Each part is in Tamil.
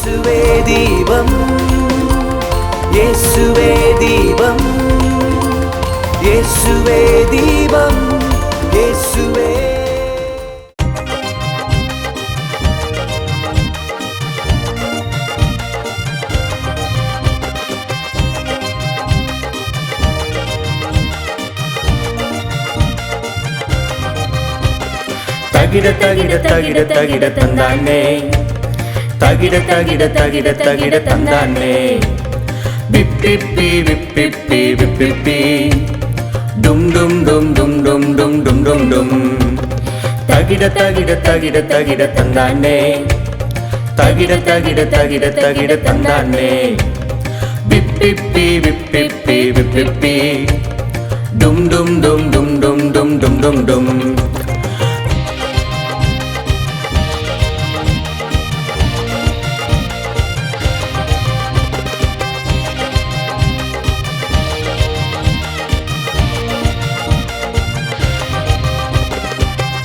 இயேசுவே தீபம், இயேசுவே தீபம், இயேசுவே தீபம், இயேசுவே. தகிட தகிட தகிட தகிட தந்தானே, தகிட தகிட தகிட தகிட தந்தானே, விப்பிப்பி விப்பிப்பி விப்பிப்பி, டும் டும் டும் டும் டும் டும் டும் டும் டும். தகிட தகிட தகிட தகிட தந்தானே, தகிட தகிட தகிட தகிட தந்தானே, விப்பிப்பி விப்பிப்பி விப்பிப்பி, டும் டும் டும் டும் டும் டும் டும் டும் டும்.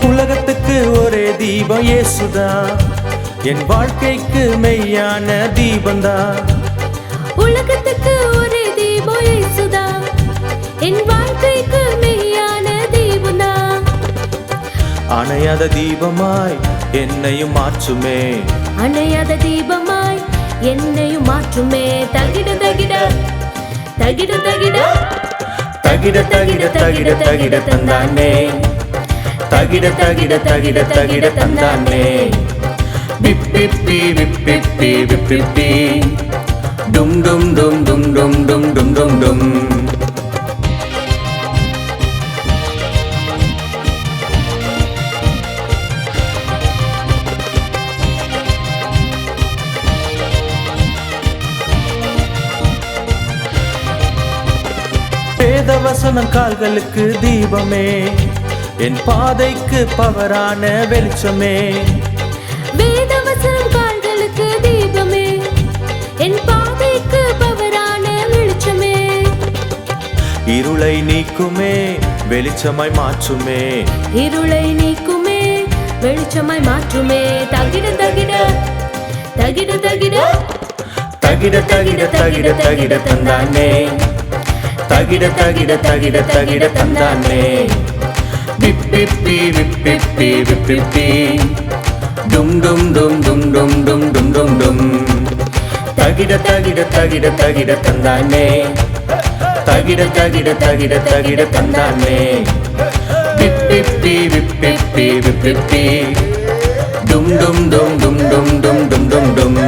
உலகத்துக்கு ஒரே தீபம் இயேசுதான், என் வாழ்க்கைக்கு மெய்யான தீபந்தான். உலகத்துக்கு ஒரே தீபம் இயேசுதான், என் வாழ்க்கைக்கு மெய்யான தீபந்தான். அணையாத தீபமாய் என்னையும் மாற்றுமே, அணையாத தீபமாய் என்னையும் மாற்றுமே. தகிட தகிட தகிட தகிட தகிட தகிட தகிட தகிட தந்தானே, தகிட தகிட தகிட தகிட தந்தானே, விப்பிப்பி விப்பிப்பி விப்பிப்பி, டும் டும் டும் டும் டும் டும் டும் டும் டும். வேதவசனம் கால்களுக்கு தீபமே, என் பாதைக்கு பவரான வெளிச்சமே. வேதவசனம் கால்களுக்கு தீபமே, என் பாதைக்கு பவரான வெளிச்சமே. இருளை நீக்குமே, வெளிச்சமாய் மாற்றுமே, இருளை நீக்குமே, வெளிச்சமாய் மாற்றுமே. தகிட தகிட தகிட தகிட தகிட தகிட தகிட தகிட தந்தானே, தகிட தகிட தகிட தகிட தந்தானே, விப்பிப்பி விப்பிப்பி விப்பிப்பி, டும் டும் டும் டும் டும் டும் டும் டும் டும். தகிட தகிட தகிட தகிட தந்தானே, தகிட தகிட தகிட தகிட தந்தானே, விப்பிப்பி விப்பிப்பி விப்பிப்பி, டும் டும் டும் டும் டும் டும் டும் டும் டும்.